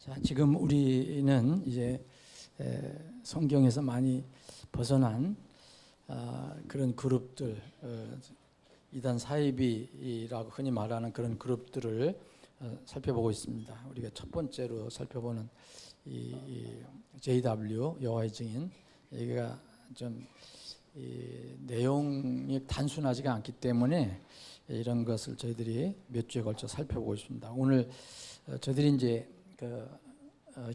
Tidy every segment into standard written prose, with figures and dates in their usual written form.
자, 지금 우리는 이제 성경에서 많이 벗어난 그런 그룹들, 이단 사이비라고 흔히 말하는 그런 그룹들을 살펴보고 있습니다. 우리가 첫 번째로 살펴보는 이 JW 여호와의 증인, 여기가 좀 내용이 단순하지가 않기 때문에 이런 것을 저희들이 몇 주에 걸쳐 살펴보고 있습니다. 오늘 저희들이 이제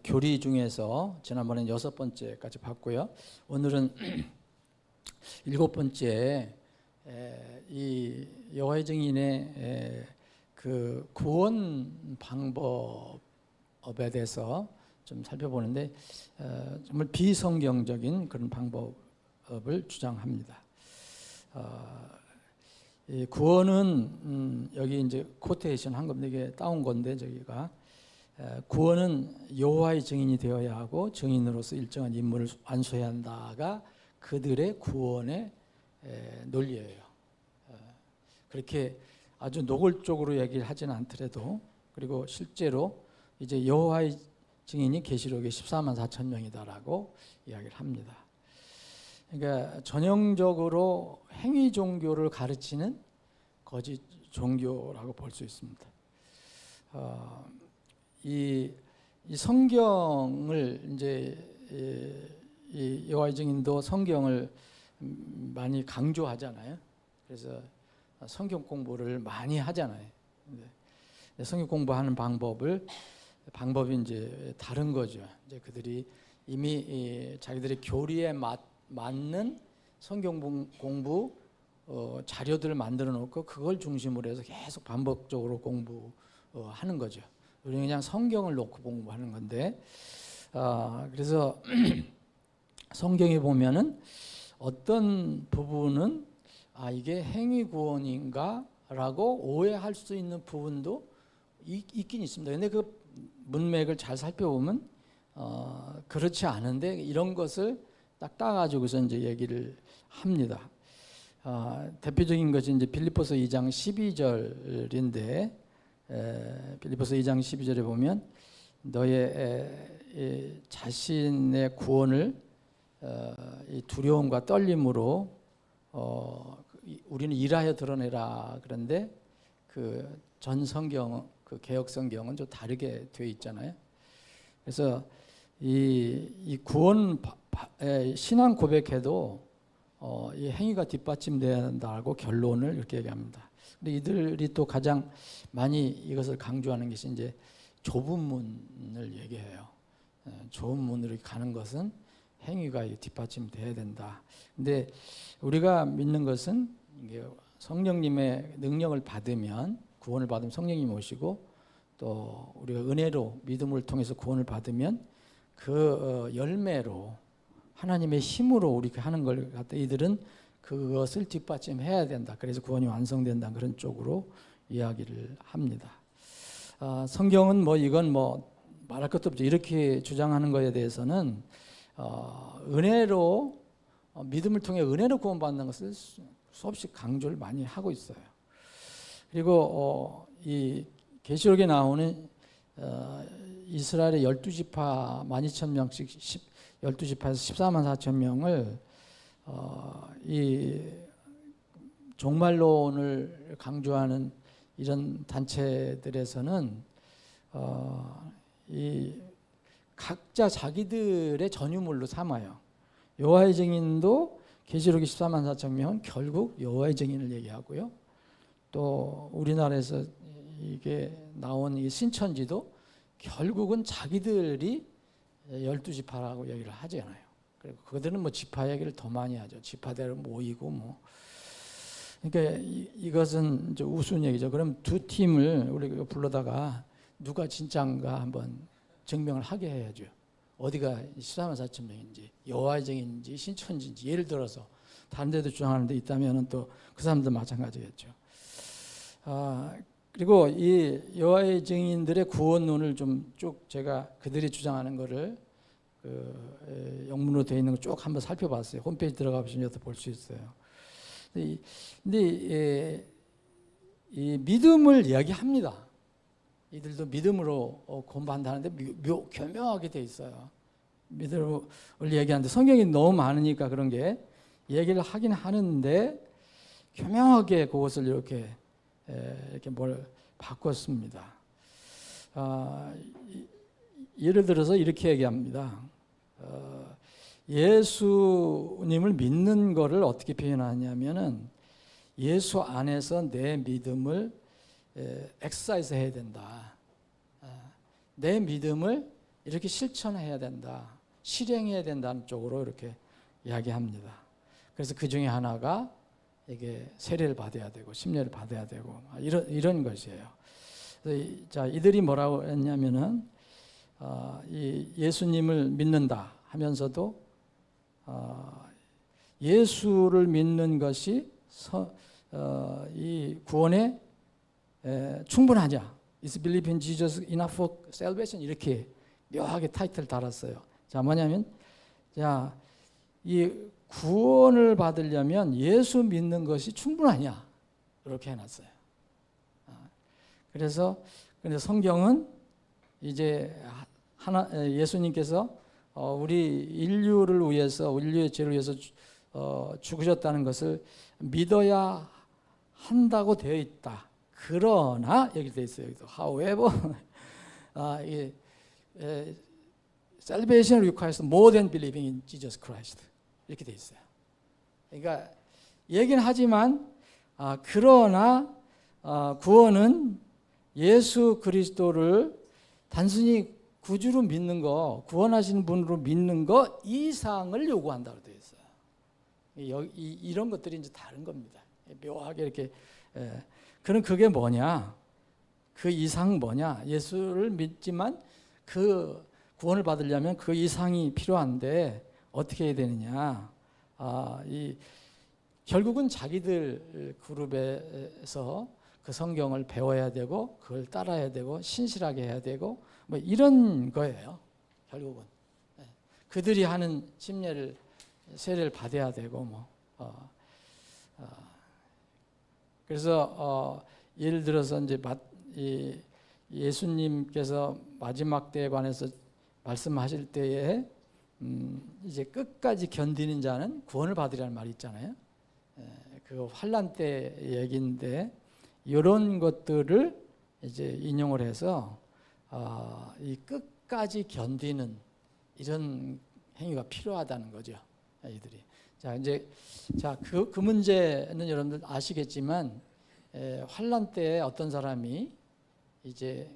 교리 중에서 지난번엔 6번째까지 봤고요. 오늘은 7번째 이 여호와의 증인의 그 구원 방법에 대해서 좀 살펴보는데 정말 비성경적인 그런 방법을 주장합니다. 이 구원은 여기 이제 코테이션 한 겁니다. 이게 따온 건데 저기가 구원은 여호와의 증인이 되어야 하고 증인으로서 일정한 임무를 완수해야 한다가 그들의 구원의 논리예요. 그렇게 아주 노골적으로 얘기를 하지는 않더라도, 그리고 실제로 이제 여호와의 증인이 계시록에 14만 4천 명이다라고 이야기를 합니다. 그러니까 전형적으로 행위 종교를 가르치는 거짓 종교라고 볼 수 있습니다. 이 성경을 이제 이 여호와의 증인도 성경을 많이 강조하잖아요. 그래서 성경 공부를 많이 하잖아요. 성경 공부하는 방법이 이제 다른 거죠. 이제 그들이 이미 자기들의 교리에 맞는 성경 공부 자료들을 만들어 놓고 그걸 중심으로 해서 계속 반복적으로 공부하는 거죠. 우리는 그냥 성경을 놓고 공부하는 건데, 그래서 성경에 보면은 어떤 부분은 이게 행위 구원인가라고 오해할 수 있는 부분도 있긴 있습니다. 근데 그 문맥을 잘 살펴보면 그렇지 않은데 이런 것을 딱 따가지고서 이제 얘기를 합니다. 대표적인 것이 이제 빌립보서 2장 12절인데, 빌립보서 2장 12절에 보면 너의 자신의 구원을 이 두려움과 떨림으로 우리는 일하여 드러내라. 그런데 그 전 성경, 그 개역 성경은 좀 다르게 되어 있잖아요. 그래서 이 구원 신앙 고백해도 이 행위가 뒷받침돼야 한다고 결론을 이렇게 얘기합니다. 근데 이들이 또 가장 많이 이것을 강조하는 것이 이제 좁은 문을 얘기해요. 좁은 문으로 가는 것은 행위가 뒷받침돼야 된다. 근데 우리가 믿는 것은 성령님의 능력을 받으면, 구원을 받으면 성령님 오시고, 또 우리가 은혜로 믿음을 통해서 구원을 받으면 그 열매로 하나님의 힘으로 우리가 하는 걸 갖다 이들은 그것을 뒷받침해야 된다. 그래서 구원이 완성된다. 그런 쪽으로 이야기를 합니다. 성경은 이건 말할 것도 없죠. 이렇게 주장하는 것에 대해서는 은혜로 믿음을 통해 은혜로 구원받는 것을 수없이 강조를 많이 하고 있어요. 그리고 이 계시록에 나오는 이스라엘의 12지파 12,000명씩 12지파에서 14만 4천 명을 이 종말론을 강조하는 이런 단체들에서는 이 각자 자기들의 전유물로 삼아요. 여호와의 증인도 계시록의 14만 4천 명은 결국 여호와의 증인을 얘기하고요. 또 우리나라에서 이게 나온 이 신천지도 결국은 자기들이 12지파라고 얘기를 하잖아요. 그리고 그들은 지파 얘기를 더 많이 하죠. 지파대로 모이고 그러니까 이것은 이제 우스운 얘기죠. 그럼 두 팀을 우리가 불러다가 누가 진짜인가 한번 증명을 하게 해야죠. 어디가 14만 4천 명인지, 여호와의 증인인지, 신천지인지, 예를 들어서 다른 데도 주장하는 데 있다면 또 그 사람도 마찬가지겠죠. 그리고 이 여호와의 증인들의 구원론을 좀 쭉 제가 그들이 주장하는 거를 영문으로 되어 있는 거 쭉 한번 살펴봤어요. 홈페이지 들어가 보시면 볼 수 있어요. 근데 이 믿음을 이야기합니다. 이들도 믿음으로 구원받는다는데 교묘하게 돼 있어요. 믿음을 얘기하는데 성경이 너무 많으니까 그런 게 얘기를 하긴 하는데 교묘하게 그것을 이렇게 뭘 바꿨습니다. 예를 들어서 이렇게 얘기합니다. 예수님을 믿는 것을 어떻게 표현하냐면은 예수 안에서 내 믿음을 엑서사이즈 해야 된다. 내 믿음을 이렇게 실천해야 된다. 실행해야 된다는 쪽으로 이렇게 이야기합니다. 그래서 그 중에 하나가 이게 세례를 받아야 되고 심려를 받아야 되고 이런 것이에요. 자, 이들이 뭐라고 했냐면은 이 예수님을 믿는다 하면서도 예수를 믿는 것이 이 구원에 충분하냐? Is belief in Jesus enough for salvation? 이렇게 묘하게 타이틀을 달았어요. 자, 뭐냐면, 자, 이 구원을 받으려면 예수 믿는 것이 충분하냐? 이렇게 해놨어요. 그래서 성경은 이제 예수님께서 우리 인류를 위해서, 인류의 죄를 위해서 죽으셨다는 것을 믿어야 한다고 되어 있다. 그러나 여기 되어 있어요. However, salvation requires more than believing in Jesus Christ. 이렇게 되어 있어요. 그러니까 얘기는 하지만 그러나 구원은 예수 그리스도를 단순히 구주로 믿는 거, 구원하시는 분으로 믿는 거 이상을 요구한다고 되어 있어요. 이런 것들이 이제 다른 겁니다. 묘하게 이렇게. 그럼 그게 뭐냐? 그 이상 뭐냐? 예수를 믿지만 그 구원을 받으려면 그 이상이 필요한데 어떻게 해야 되느냐? 결국은 자기들 그룹에서 그 성경을 배워야 되고 그걸 따라야 되고 신실하게 해야 되고 뭐 이런 거예요. 결국은 그들이 하는 심례를 세례를 받아야 되고 뭐 그래서 예를 들어서 이제 예수님께서 마지막 때에 관해서 말씀하실 때에 이제 끝까지 견디는 자는 구원을 받으리라는 말이 있잖아요. 그 환난 때 얘기인데 이런 것들을 이제 인용을 해서 이 끝까지 견디는 이런 행위가 필요하다는 거죠. 이들이. 자, 이제 그 문제는 여러분들 아시겠지만 환난 때에 어떤 사람이 이제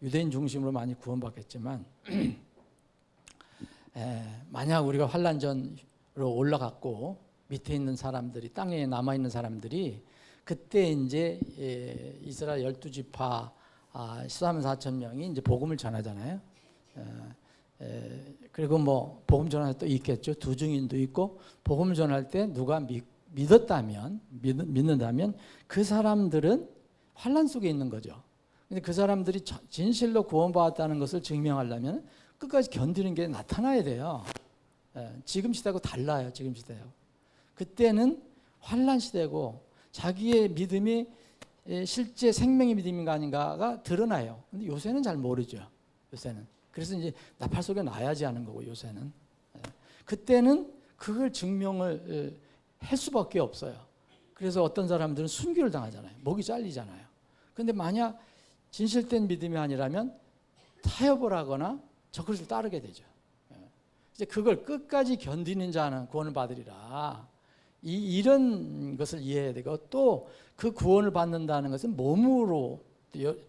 유대인 중심으로 많이 구원받겠지만 만약 우리가 환난전으로 올라갔고 밑에 있는 사람들이 땅에 남아 있는 사람들이 그때 이제 이스라엘 12지파 14만 4천 명이 이제 복음을 전하잖아요. 그리고 뭐 복음 전할 또 있겠죠. 두 증인도 있고 복음을 전할 때 누가 믿는다면 그 사람들은 환난 속에 있는 거죠. 근데 그 사람들이 진실로 구원받았다는 것을 증명하려면 끝까지 견디는 게 나타나야 돼요. 지금 시대하고 달라요. 지금 시대하고. 그때는 환난 시대고 자기의 믿음이 실제 생명의 믿음인가 아닌가가 드러나요. 근데 요새는 잘 모르죠. 요새는. 그래서 이제 나팔 소리가 나야지 하는 거고 요새는. 그때는 그걸 증명을 할 수밖에 없어요. 그래서 어떤 사람들은 순교를 당하잖아요. 목이 잘리잖아요. 그런데 만약 진실된 믿음이 아니라면 타협을 하거나 저 그릇을 따르게 되죠. 이제 그걸 끝까지 견디는 자는 구원을 받으리라. 이런 것을 이해해야 되고 또 그 구원을 받는다는 것은 몸으로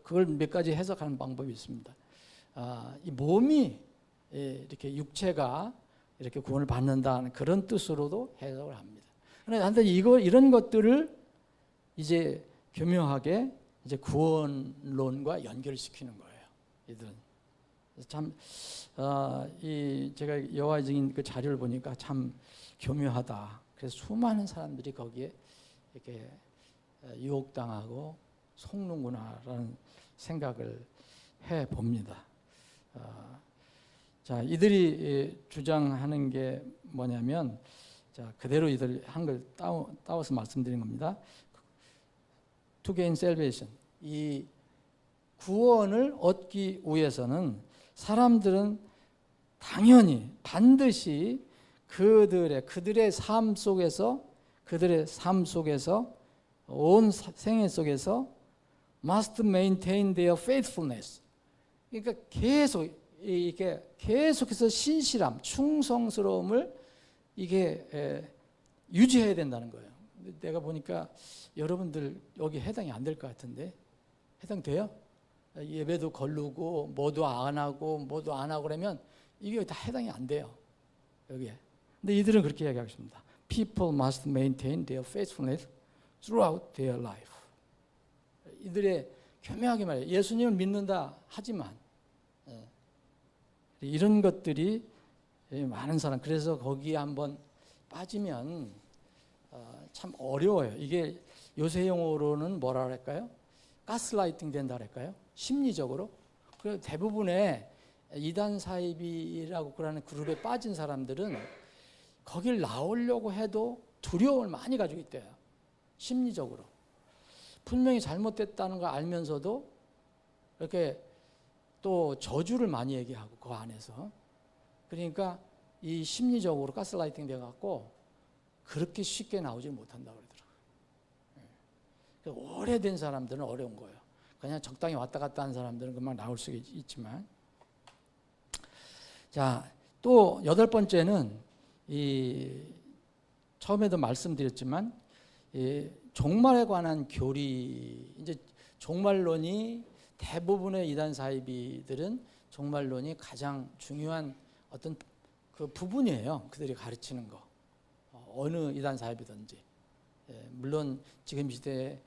그걸 몇 가지 해석하는 방법이 있습니다. 이 몸이 이렇게 육체가 이렇게 구원을 받는다는 그런 뜻으로도 해석을 합니다. 그런데 이런 것들을 이제 교묘하게 이제 구원론과 연결시키는 거예요. 이들은 참 제가 여호와의 증인 그 자료를 보니까 참 교묘하다. 그래서 수많은 사람들이 거기에 이렇게 유혹당하고 속는구나라는 생각을 해 봅니다. 자, 이들이 주장하는 게 뭐냐면, 자, 그대로 이들 한글 따와서 말씀드린 겁니다. To gain salvation. 이 구원을 얻기 위해서는 사람들은 당연히 반드시 그들의 삶 속에서 온 생애 속에서 must maintain their faithfulness. 그러니까 계속해서 신실함, 충성스러움을 유지해야 된다는 거예요. 내가 보니까 여러분들 여기 해당이 안 될 것 같은데 해당돼요? 예배도 거르고 뭐도 안 하고 그러면 이게 다 해당이 안 돼요. 여기에. 근데 이들은 그렇게 이야기하겠습니다. People must maintain their faithfulness throughout their life. 이들의 교묘하게 말해요. 예수님을 믿는다 하지만 이런 것들이 많은 사람, 그래서 거기에 한번 빠지면 참 어려워요. 이게 요새 용어로는 뭐라 할까요? 가스라이팅 된다 할까요? 심리적으로. 그 대부분의 이단 사이비라고 그러는 그룹에 빠진 사람들은 거길 나오려고 해도 두려움을 많이 가지고 있대요. 심리적으로. 분명히 잘못됐다는 걸 알면서도 이렇게 또 저주를 많이 얘기하고 그 안에서. 그러니까 이 심리적으로 가스라이팅 돼갖고 그렇게 쉽게 나오지 못한다고 그러더라고요. 오래된 사람들은 어려운 거예요. 그냥 적당히 왔다 갔다 한 사람들은 금방 나올 수 있지만. 자, 또 8번째는 처음에도 말씀드렸지만 종말에 관한 교리. 이제 종말론이 대부분의 이단 사이비들은 종말론이 가장 중요한 어떤 그 부분이에요. 그들이 가르치는 거. 어느 이단 사이비든지. 물론 지금 시대에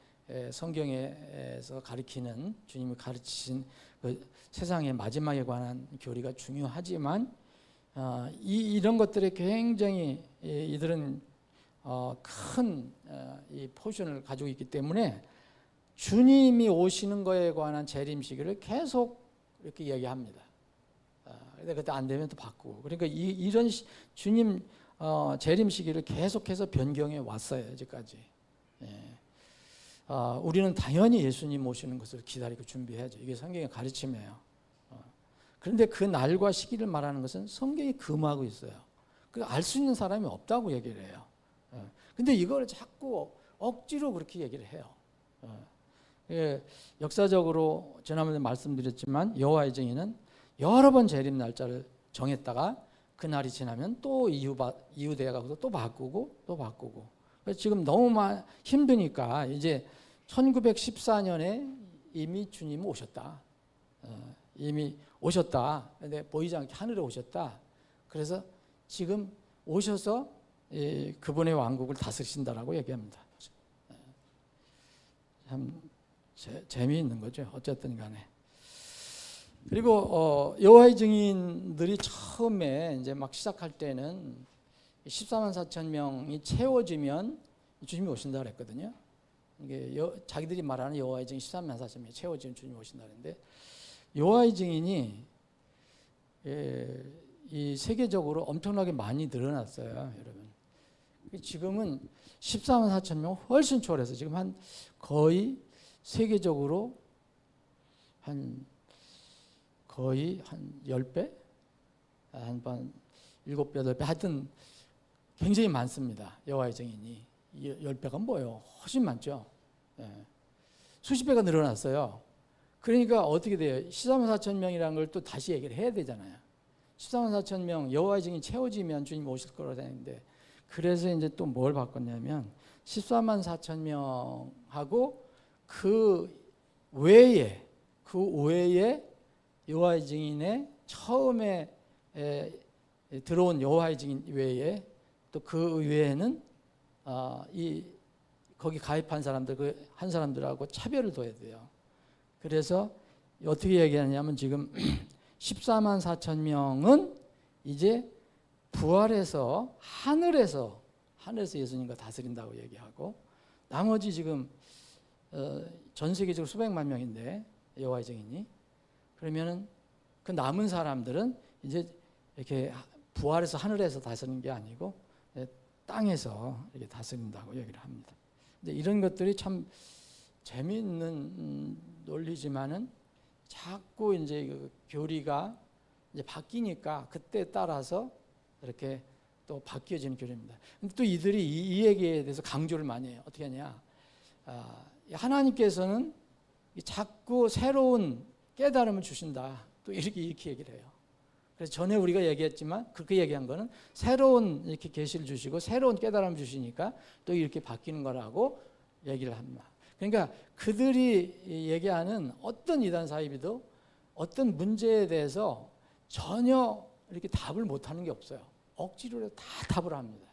성경에서 가르치는 주님이 가르치신 그 세상의 마지막에 관한 교리가 중요하지만 이런 것들이 굉장히 이들은 큰 이 포션을 가지고 있기 때문에 주님이 오시는 거에 관한 재림 시기를 계속 이렇게 얘기합니다. 근데 그때 안 되면 또 바꾸고. 그러니까 이런 주님 재림 시기를 계속해서 변경해 왔어요. 여기까지. 우리는 당연히 예수님 오시는 것을 기다리고 준비해야죠. 이게 성경의 가르침이에요. 그런데 그 날과 시기를 말하는 것은 성경이 금하고 있어요. 알 수 있는 사람이 없다고 얘기를 해요. 근데 이걸 자꾸 억지로 그렇게 얘기를 해요. 역사적으로 지난번에 말씀드렸지만 여호와의 증인은 여러 번 재림 날짜를 정했다가 그 날이 지나면 또 이후되어 가고 또 바꾸고. 그래서 지금 너무 힘드니까 이제 1914년에 이미 주님은 오셨다. 이미 오셨다. 근데 보이지 않게 하늘에 오셨다. 그래서 지금 오셔서 그분의 왕국을 다스리신다라고 얘기합니다. 참 재미있는 거죠. 어쨌든 간에. 그리고 여호와의 증인들이 처음에 이제 막 시작할 때는 14만 4천 명이 채워지면 주님이 오신다 그랬거든요. 이게 자기들이 말하는 여호와의 증인 14만 4천 명이 채워지면 주님이 오신다 그랬는데 여호와의 증인이 이 세계적으로 엄청나게 많이 늘어났어요, 여러분. 지금은 14만 4천 명 훨씬 초월해서 지금 한 거의 세계적으로 거의 한 10배? 한 7배, 8배 하여튼 굉장히 많습니다. 여호와의 증인이. 10배가 뭐예요? 훨씬 많죠. 수십 배가 늘어났어요. 그러니까 어떻게 돼요? 14만 4천 명이라는 걸 또 다시 얘기를 해야 되잖아요. 14만 4천 명 여호와의 증인 채워지면 주님 오실 거라고 했는데 그래서 이제 또 뭘 바꿨냐면 14만 4천 명하고 그 외에 여호와의 증인의 처음에 들어온 여호와의 증인 외에 또 그 외에는 거기 가입한 사람들 한 사람들하고 차별을 둬야 돼요. 그래서 어떻게 얘기하냐면 지금 14만 4천 명은 이제 부활해서 하늘에서 예수님과 다스린다고 얘기하고 나머지 지금 전 세계적으로 수백만 명인데 여호와의 증인이 그러면은 그 남은 사람들은 이제 이렇게 부활해서 하늘에서 다스리는 게 아니고 땅에서 이렇게 다스린다고 얘기를 합니다. 근데 이런 것들이 참 재미있는 논리지만은 자꾸 이제 그 교리가 이제 바뀌니까 그때 따라서 이렇게 또 바뀌어지는 교리입니다. 근데 또 이들이 이 얘기에 대해서 강조를 많이 해요. 어떻게 하냐? 하나님께서는 자꾸 새로운 깨달음을 주신다. 또 이렇게 얘기를 해요. 그래서 전에 우리가 얘기했지만 그렇게 얘기한 거는 새로운 이렇게 계시를 주시고 새로운 깨달음을 주시니까 또 이렇게 바뀌는 거라고 얘기를 합니다. 그러니까 그들이 얘기하는 어떤 이단 사이비도 어떤 문제에 대해서 전혀 이렇게 답을 못하는 게 없어요. 억지로 다 답을 합니다.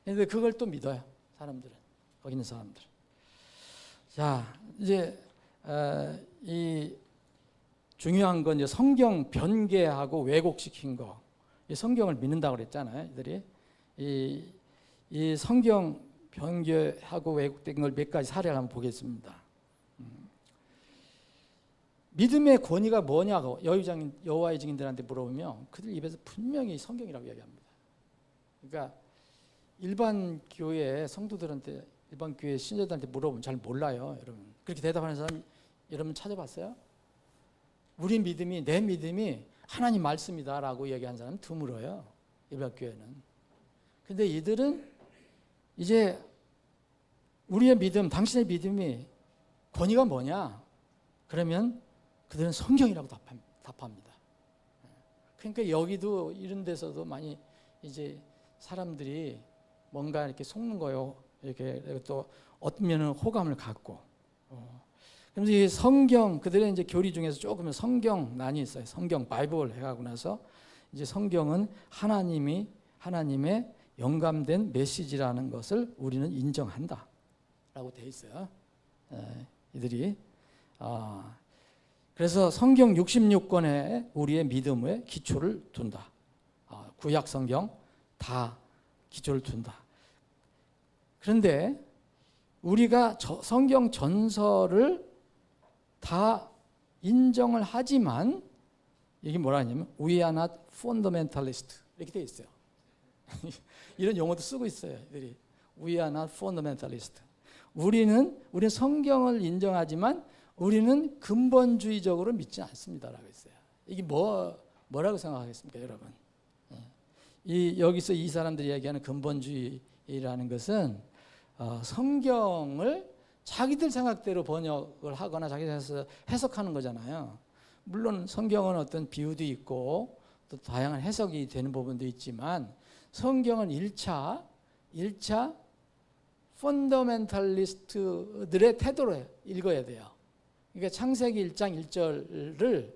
그런데 그걸 또 믿어요. 사람들은, 거기 있는 사람들. 자, 이제 이 중요한 건 이제 성경 변개하고 왜곡시킨 거. 이 성경을 믿는다고 그랬잖아요. 이들이 이 성경 변개하고 왜곡된 걸 몇 가지 사례를 한번 보겠습니다. 믿음의 권위가 뭐냐고 여호와의 증인들한테 물어보면 그들 입에서 분명히 성경이라고 얘기합니다. 그러니까 일반 교회 성도들한테, 일반 교회 신자들한테 물어보면 잘 몰라요, 여러분. 그렇게 대답하는 사람 여러분 찾아봤어요? 우리 믿음이, 내 믿음이 하나님 말씀이다라고 얘기하는 사람은 드물어요, 일반 교회는. 근데 이들은 이제 우리의 믿음, 당신의 믿음이 권위가 뭐냐? 그러면 그들은 성경이라고 답합니다. 그러니까 여기도 이런 데서도 많이 이제 사람들이 뭔가 이렇게 속는 거요. 이렇게 또 어떤 면은 호감을 갖고. 그래서 이 성경, 그들의 이제 교리 중에서 조금 성경란이 있어요. 성경 바이블 해가고 나서 이제 성경은 하나님의 영감된 메시지라는 것을 우리는 인정한다라고 돼 있어요. 이들이 그래서 성경 66권에 우리의 믿음의 기초를 둔다. 구약 성경 다 기초를 둔다. 그런데 우리가 성경 전설을 다 인정을 하지만 이게 뭐라 하냐면 We are not fundamentalist 이렇게 돼 있어요. 이런 용어도 쓰고 있어요. 이들이 We are not fundamentalist. 우리는 성경을 인정하지만 우리는 근본주의적으로 믿지 않습니다라고 했어요. 이게 뭐라고 생각하겠습니까, 여러분? 여기서 이 사람들이 얘기하는 근본주의라는 것은 성경을 자기들 생각대로 번역을 하거나 자기들 해석하는 거잖아요. 물론 성경은 어떤 비유도 있고 또 다양한 해석이 되는 부분도 있지만 성경은 1차 펀더멘탈리스트들의 태도로 읽어야 돼요. 그러니까 창세기 1장 1절을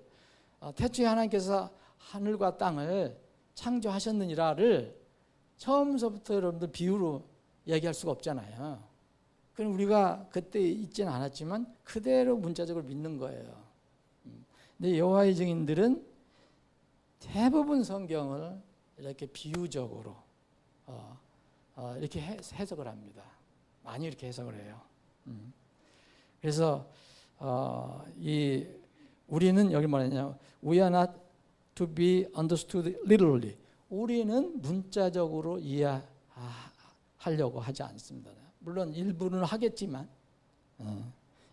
태초에 하나님께서 하늘과 땅을 창조하셨느니라를 처음서부터 여러분들 비유로 얘기할 수가 없잖아요. 그럼 우리가 그때 있지는 않았지만 그대로 문자적으로 믿는 거예요. 근데 여호와의 증인들은 대부분 성경을 이렇게 비유적으로 이렇게 해석을 합니다. 많이 이렇게 해석을 해요. 그래서 우리는 여기 뭐냐면 We are not to be understood literally. 우리는 문자적으로 이해하려고 하지 않습니다. 물론 일부는 하겠지만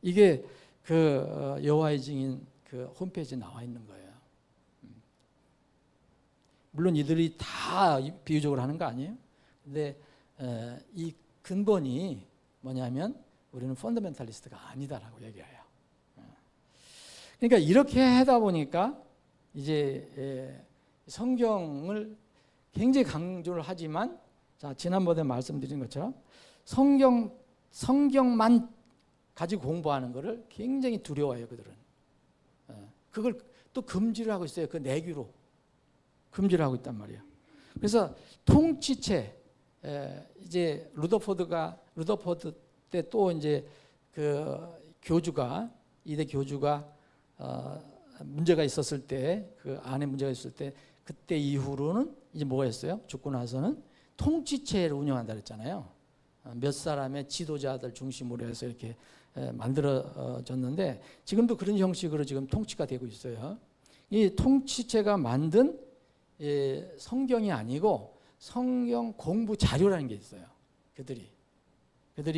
이게 그 여호와의 증인 그 홈페이지에 나와 있는 거예요. 물론 이들이 다 비유적으로 하는 거 아니에요? 근데 이 근본이 뭐냐면 우리는 펀더멘탈리스트가 아니다라고 얘기해요. 그러니까 이렇게 하다 보니까 이제 성경을 굉장히 강조를 하지만 자, 지난번에 말씀드린 것처럼 성경만 가지고 공부하는 것을 굉장히 두려워해요, 그들은. 그걸 또 금지를 하고 있어요. 그 내규로 금지를 하고 있단 말이에요. 그래서 통치체 이제 루더포드 때 또 이제 그 이대 교주가 문제가 있었을 때, 그 안에 문제가 있을 때, 그때 이후로는 이제 뭐가 했어요? 죽고 나서는 통치체를 운영한다 그랬잖아요. 몇 사람의 지도자들 중심으로 해서 이렇게 만들어졌는데 지금도 그런 형식으로 지금 통치가 되고 있어요. 이 통치체가 만든 성경이 아니고 성경 공부 자료라는 게 있어요. 그들이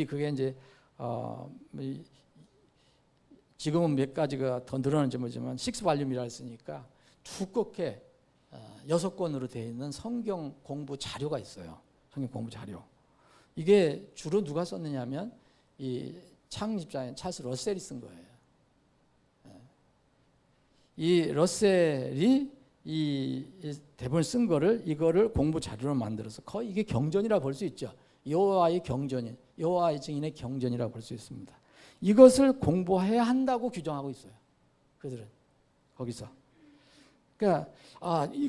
그게 이제 지금은 몇 가지가 더 늘어난지 모르지만 6발륨이라 했으니까 두껍게 6권으로 되어 있는 성경 공부 자료가 있어요. 성경 공부 자료. 이게 주로 누가 썼느냐면 이 창립자인 찰스 러셀이 쓴 거예요. 이 러셀이 이 대본을 쓴 거를 이거를 공부 자료로 만들어서 거의 이게 경전이라 볼 수 있죠. 여호와의 경전이, 여호와의 증인의 경전이라 볼 수 있습니다. 이것을 공부해야 한다고 규정하고 있어요. 그들은 거기서. 그러니까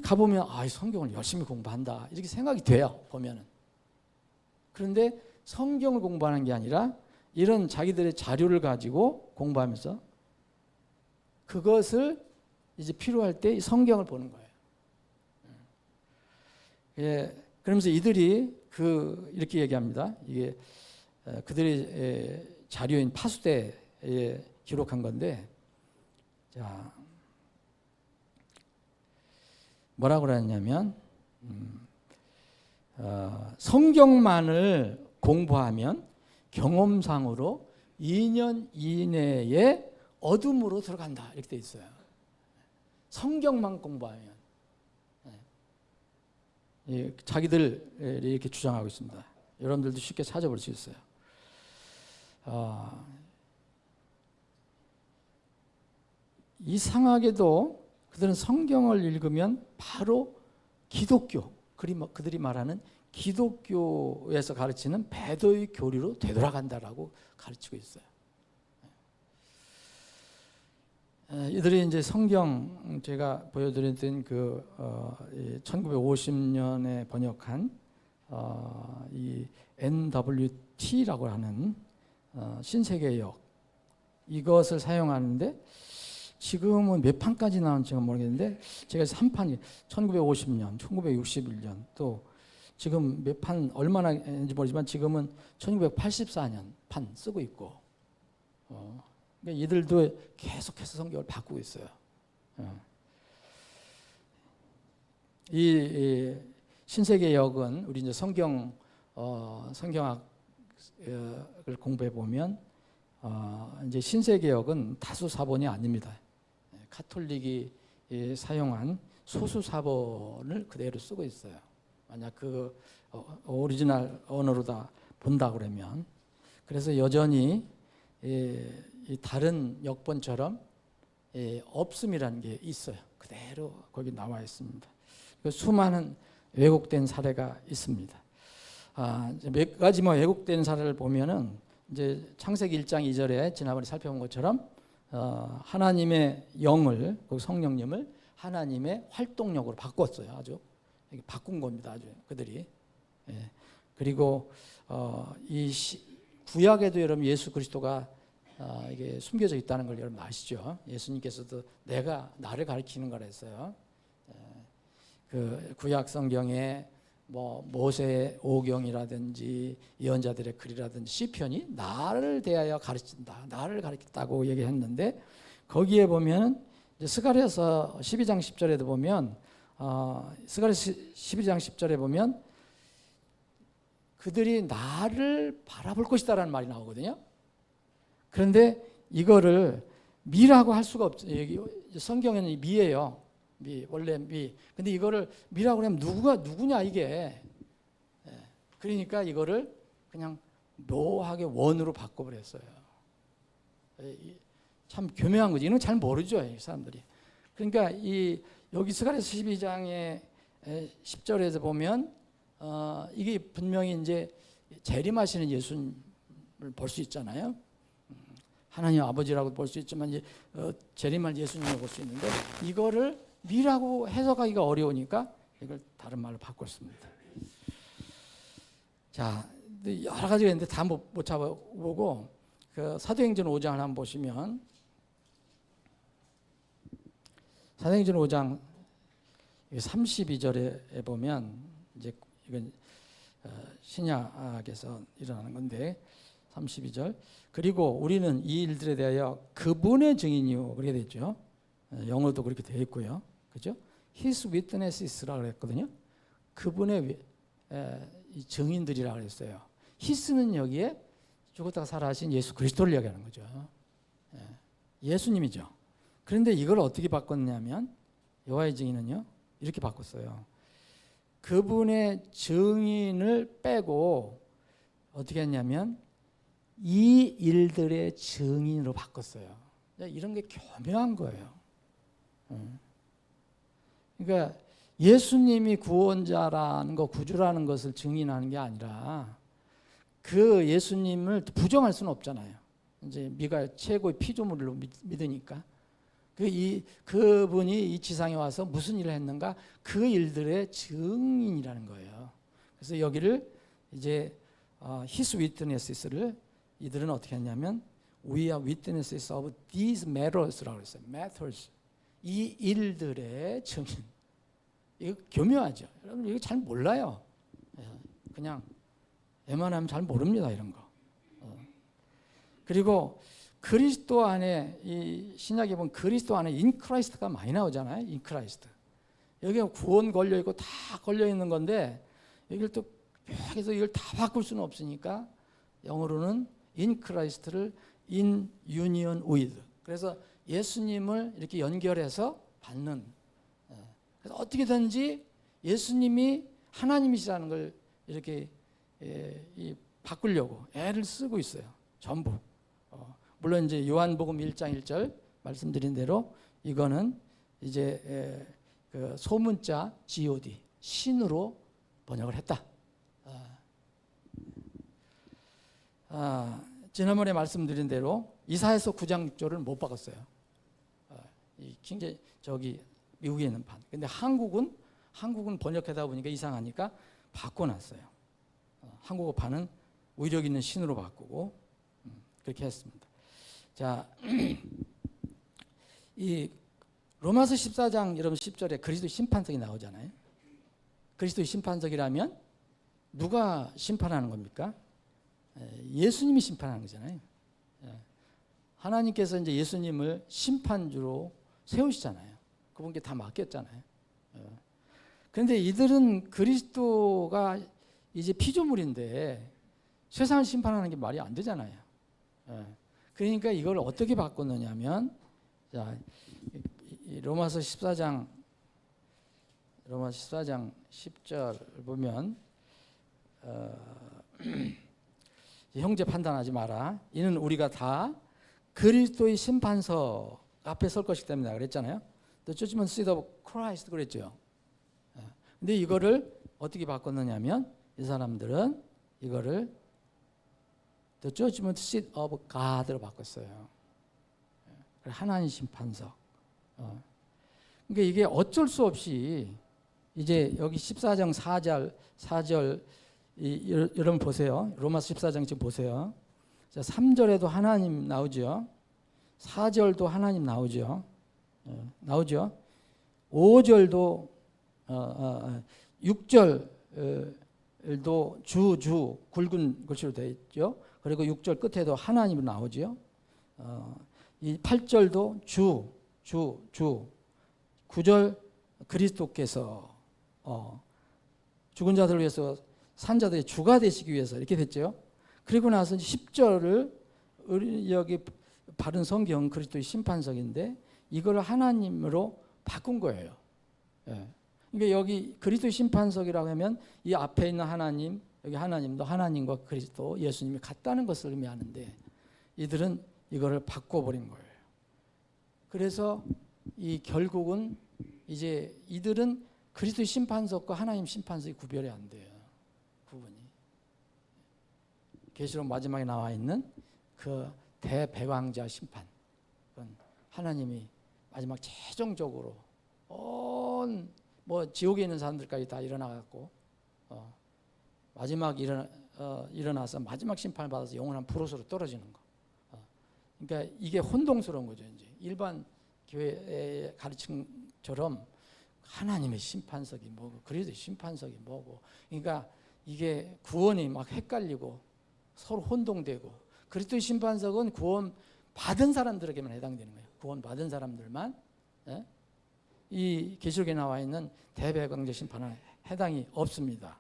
가보면 이 성경을 열심히 공부한다 이렇게 생각이 돼요. 보면은. 그런데 성경을 공부하는 게 아니라 이런 자기들의 자료를 가지고 공부하면서 그것을 이제 필요할 때 성경을 보는 거예요. 예, 그러면서 이들이 이렇게 얘기합니다. 이게 그들의 자료인 파수대에 기록한 건데, 자, 뭐라고 그러냐면 성경만을 공부하면 경험상으로 2년 이내에 어둠으로 들어간다 이렇게 돼 있어요. 성경만 공부하면. 자기들 이렇게 주장하고 있습니다. 여러분들도 쉽게 찾아볼 수 있어요. 이상하게도 그들은 성경을 읽으면 바로 기독교, 그들이 말하는 기독교에서 가르치는 배도의 교리로 되돌아간다라고 가르치고 있어요. 이들이 이제 성경 제가 보여드렸던 1950년에 번역한 이 NWT라고 하는 신세계역 이것을 사용하는데 지금은 몇 판까지 나온지는 모르겠는데 제가 3판이 1950년, 1961년 또 지금 몇 판 얼마나 있는지 모르지만 지금은 1984년 판 쓰고 있고 그러니까 이들도 계속해서 성경을 바꾸고 있어요. 이 신세계역은 우리 이제 성경학을 공부해 보면 이제 신세계역은 다수 사본이 아닙니다. 카톨릭이 사용한 소수 사본을 그대로 쓰고 있어요. 만약 그 오리지널 언어로 다 본다 그러면 그래서 여전히 이 다른 역본처럼 없음이라는 게 있어요. 그대로 거기 나와 있습니다. 수많은 왜곡된 사례가 있습니다. 몇 가지 왜곡된 사례를 보면은 이제 창세기 1장 2절에 지난번에 살펴본 것처럼 하나님의 영을 성령님을 하나님의 활동력으로 바꿨어요. 아주 바꾼 겁니다. 아주 그들이. 그리고 이 구약에도 여러분 예수 그리스도가 이게 숨겨져 있다는 걸 여러분 아시죠? 예수님께서도 내가 나를 가리키는 거라 했어요. 그 구약 성경에 뭐 모세의 오경이라든지 예언자들의 글이라든지 시편이 나를 대하여 가르친다, 나를 가르쳤다고 얘기했는데 거기에 보면 이제 스가랴서 12장 10절에도 보면 스가랴 12장 10절에 보면 그들이 나를 바라볼 것이다라는 말이 나오거든요. 그런데 이거를 미라고 할 수가 없죠. 여기 성경에는 미예요. 미, 원래 미. 근데 이거를 미라고 하면 누구냐 이게. 그러니까 이거를 그냥 묘하게 원으로 바꿔버렸어요. 참 교묘한 거지. 이건 잘 모르죠, 이 사람들이. 그러니까 여기 스가랴서 12장의 10절에서 보면 이게 분명히 이제 재림하시는 예수님을 볼 수 있잖아요. 하나님 아버지라고 볼 수 있지만 이제 재림할 예수님을 볼 수 있는데 이거를 미라고 해석하기가 어려우니까 이걸 다른 말로 바꿨습니다. 자, 여러 가지가 있는데 다 못 잡아보고 사도행전 5장을 한번 보시면 사도행전 5장 32절에 보면 이제 이건 신약에서 일어나는 건데 32절 그리고 우리는 이 일들에 대하여 그분의 증인이요 그렇게 됐죠. 영어도 그렇게 되어 있고요. 그죠? His witnesses라고 했거든요. 그분의 증인들이라고 했어요. His는 여기에 죽었다가 살아나신 예수 그리스도를 얘기하는 거죠. 예수님이죠. 그런데 이걸 어떻게 바꿨냐면 여호와의 증인은요 이렇게 바꿨어요. 그분의 증인을 빼고 어떻게 했냐면 이 일들의 증인으로 바꿨어요. 이런 게 교묘한 거예요. 그러니까 예수님이 구원자라는 거, 구주라는 것을 증인하는 게 아니라 그 예수님을 부정할 수는 없잖아요. 이제 미가 최고의 피조물로 믿으니까 그분이 이 지상에 와서 무슨 일을 했는가 그 일들의 증인이라는 거예요. 그래서 여기를 이제 his witnesses를 이들은 어떻게 했냐면 we are witnesses of these matters라고 했어요. matters. 이 일들의 증인. 이거 교묘하죠. 여러분 이거 잘 몰라요. 그냥 웬만하면 잘 모릅니다 이런 거. 그리고 그리스도 안에 이 신약에 보면 그리스도 안에 in Christ가 많이 나오잖아요. in Christ. 여기 구원 걸려 있고 다 걸려 있는 건데 여기를 또 여기서 이걸 다 바꿀 수는 없으니까 영어로는 in Christ를 in union with. 그래서 예수님을 이렇게 연결해서 받는. 그래서 어떻게든지 예수님이 하나님이시라는 걸 이렇게 바꾸려고 애를 쓰고 있어요. 전부. 물론 이제 요한복음 1장 1절 말씀드린 대로 이거는 이제 그 소문자 God 신으로 번역을 했다. 지난번에 말씀드린 대로 이사야서 9장 6절을 못 바꿨어요. 이 킹제 저기 미국에 있는 판. 근데 한국은 번역하다 보니까 이상하니까 바꿔놨어요. 한국어 판은 위력 있는 신으로 바꾸고 그렇게 했습니다. 자, 이 로마서 14장 여러분 10절에 그리스도의 심판석이 나오잖아요. 그리스도의 심판석이라면 누가 심판하는 겁니까? 예수님이 심판하는 거잖아요. 하나님께서 이제 예수님을 심판주로 세우시잖아요. 그분께 다 맡겼잖아요. 그런데 이들은 그리스도가 이제 피조물인데 세상을 심판하는 게 말이 안 되잖아요. 그러니까 이걸 어떻게 바꿨느냐면 자, 로마서 14장 10절 보면 형제 판단하지 마라. 이는 우리가 다 그리스도의 심판석 앞에 설 것이기 때문에 그랬잖아요. The judgment seat of Christ 그랬죠. 근데 이거를 어떻게 바꿨느냐면 이 사람들은 이거를 The judgment seat of God로 바꿨어요. 하나님 심판석. 그러니까 이게 어쩔 수 없이 이제 여기 14장 4절 여러분 보세요. 로마서 14장 지금 보세요. 자, 3절에도 하나님 나오죠. 4절도 하나님 나오죠. 나오죠. 5절도 6절도 주 굵은 글씨로 되어 있죠. 그리고 6절 끝에도 하나님이 나오죠. 이 8절도 주 9절 그리스도께서 죽은 자들을 위해서 산자들의 주가 되시기 위해서 이렇게 됐죠. 그리고 나서 10절을 여기 바른 성경 그리스도의 심판석인데 이걸 하나님으로 바꾼 거예요. 그러니까 여기 그리스도의 심판석이라고 하면 이 앞에 있는 하나님, 여기 하나님도 하나님과 그리스도 예수님이 같다는 것을 의미하는데 이들은 이거를 바꿔버린 거예요. 그래서 이 결국은 이제 이들은 그리스도의 심판석과 하나님 심판석이 구별이 안 돼요. 구분이. 계시록 마지막에 나와 있는 그 대배왕자 심판. 그건 하나님이 마지막 최종적으로 온 뭐 지옥에 있는 사람들까지 다 일어나갖고 마지막 일어나서 마지막 심판을 받아서 영원한 불옷으로 떨어지는 거. 그러니까 이게 혼동스러운 거죠. 이제 일반 교회의 가르침처럼 하나님의 심판석이 뭐고 그리스도의 심판석이 뭐고 그러니까 이게 구원이 막 헷갈리고 서로 혼동되고 그리스도의 심판석은 구원 받은 사람들에게만 해당되는 거예요. 구원 받은 사람들만 이 계시록에 나와 있는 대배왕자 심판은 해당이 없습니다.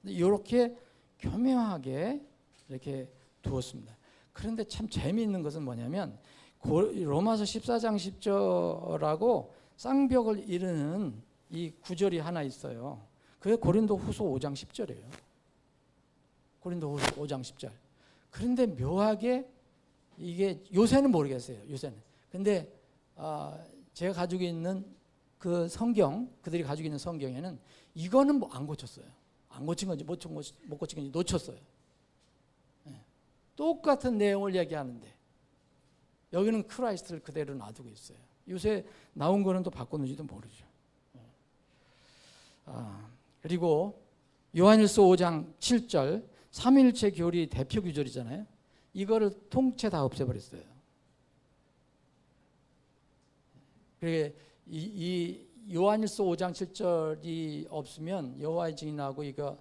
이렇게 교묘하게 이렇게 두었습니다. 그런데 참 재미있는 것은 뭐냐면 로마서 14장 10절하고 쌍벽을 이루는 이 구절이 하나 있어요. 그게 고린도후서 5장 10절이에요. 고린도후서 5장 10절. 그런데 묘하게 이게 요새는 모르겠어요. 요새는. 근데 제가 가지고 있는 그 성경, 그들이 가지고 있는 성경에는 이거는 뭐 안 고쳤어요. 안 고친 건지 못 고친 건지 놓쳤어요. 네. 똑같은 내용을 얘기하는데 여기는 크라이스트를 그대로 놔두고 있어요. 요새 나온 거는 또 바꿨는지도 모르죠. 그리고 요한일서 5장 7절 삼위일체 교리 대표 구절이잖아요. 이거를 통째 다 없애버렸어요. 그게 이 요한일서 5장 7절이 없으면 여호와의 증인하고 이게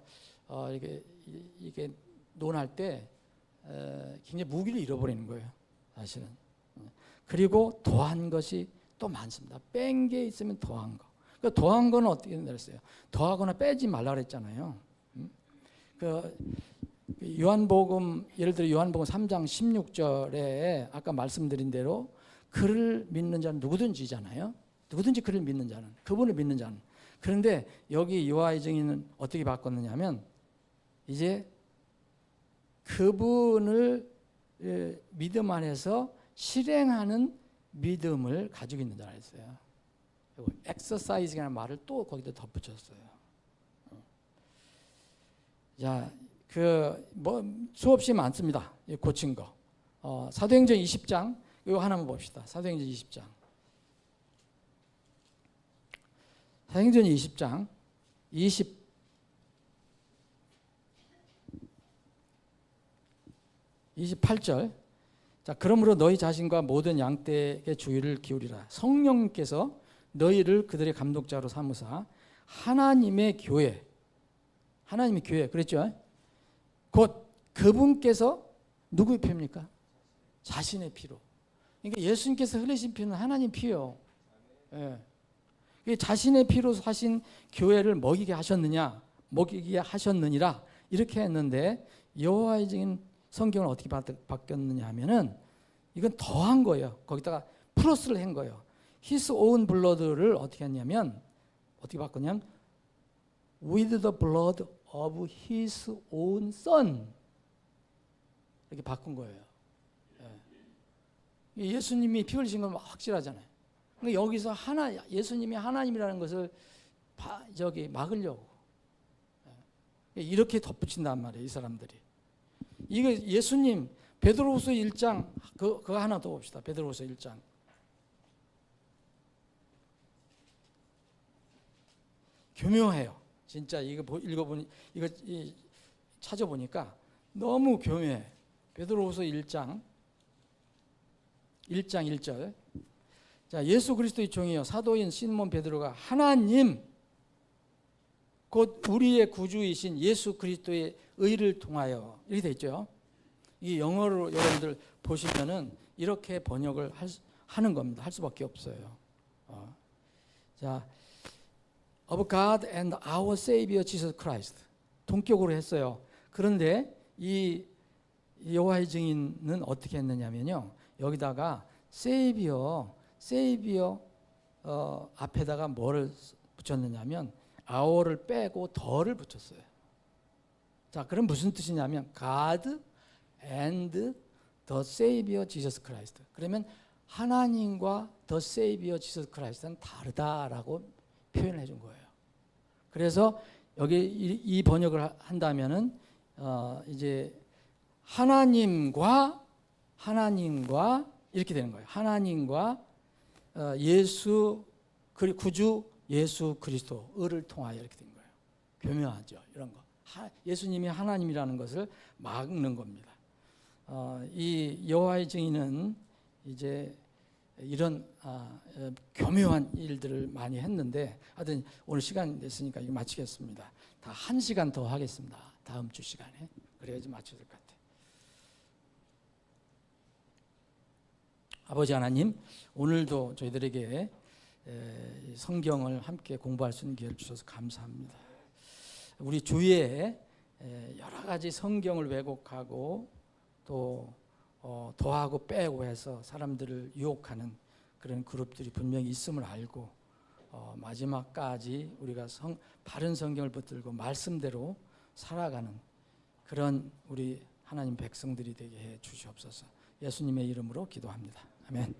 논할 때 굉장히 무기를 잃어버리는 거예요. 사실은. 그리고 더한 것이 또 많습니다. 뺀 게 있으면 더한 거. 그 더한 거는 어떻게 내렸어요? 더하거나 빼지 말라 그랬잖아요. 그 요한복음, 예를 들어 요한복음 3장 16절에 아까 말씀드린 대로 그를 믿는 자는 누구든지잖아요. 누구든지 그를 믿는 자는, 그분을 믿는 자는. 그런데 여기 여호와의 증인은 어떻게 바꿨느냐면 이제 그분을 믿음 안에서 실행하는 믿음을 가지고 있는 자라 했어요. 엑서사이즈라는 말을 또 거기다 덧붙였어요. 자, 뭐 수없이 많습니다. 고친 거. 사도행전 20장 이거 하나만 봅시다. 사도행전 20장. 사도행전 20장 28절. 자, 그러므로 너희 자신과 모든 양떼에게 주의를 기울이라. 성령께서 너희를 그들의 감독자로 삼으사 하나님의 교회 그랬죠? 곧 그분께서 누구의 피입니까? 자신의 피로. 그러니까 예수님께서 흘리신 피는 하나님 피요. 예. 자신의 피로 사신 교회를 먹이게 하셨느니라 이렇게 했는데 여호와의 증인 성경을 어떻게 바뀌었느냐 하면은 이건 더한 거예요. 거기다가 플러스를 한 거예요. His own blood를 어떻게 했냐면 어떻게 바꿨냐면 with the blood of his own son 이렇게 바꾼 거예요. 예수님이 피 흘리신 건 확실하잖아요. 그러니까 여기서 예수님이 하나님이라는 것을 막으려고 이렇게 덧붙인단 말이에요. 이 사람들이. 이거 예수님 베드로후서 1장 그거 하나 더 봅시다. 베드로후서 1장. 교묘해요. 진짜 이거 읽어보니 이거 찾아보니까 너무 교묘해. 베드로후서 1장 1절. 자, 예수 그리스도의 종이요 사도인 시몬 베드로가 하나님 곧 우리의 구주이신 예수 그리스도의 의를 통하여 이렇게 돼 있죠. 이 영어로 여러분들 보시면은 이렇게 번역을 하는 겁니다. 할 수밖에 없어요. 자, of God and our Savior Jesus Christ 동격으로 했어요. 그런데 이 여호와의 증인은 어떻게 했느냐면요. 여기다가 Savior 앞에다가 뭐를 붙였느냐면 our를 빼고 the를 붙였어요. 자, 그럼 무슨 뜻이냐면 God and the Savior Jesus Christ. 그러면 하나님과 the Savior Jesus Christ는 다르다라고 표현을 해준 거예요. 그래서 여기 이 번역을 한다면은 이제 하나님과 이렇게 되는 거예요. 하나님과 예수 구주 예수 그리스도를 통하여 이렇게 된 거예요. 교묘하죠. 이런 거. 예수님이 하나님이라는 것을 막는 겁니다. 이 여호와의 증인은 이제 이런 교묘한 일들을 많이 했는데 하여튼 오늘 시간 됐으니까 이거 마치겠습니다. 다 1시간 더 하겠습니다. 다음 주 시간에. 그래야지 맞춰야 될 것 같아요. 아버지 하나님, 오늘도 저희들에게 성경을 함께 공부할 수 있는 기회를 주셔서 감사합니다. 우리 주위에 여러 가지 성경을 왜곡하고 또 더하고 빼고 해서 사람들을 유혹하는 그런 그룹들이 분명히 있음을 알고 마지막까지 우리가 바른 성경을 붙들고 말씀대로 살아가는 그런 우리 하나님 백성들이 되게 해 주시옵소서. 예수님의 이름으로 기도합니다. 아멘.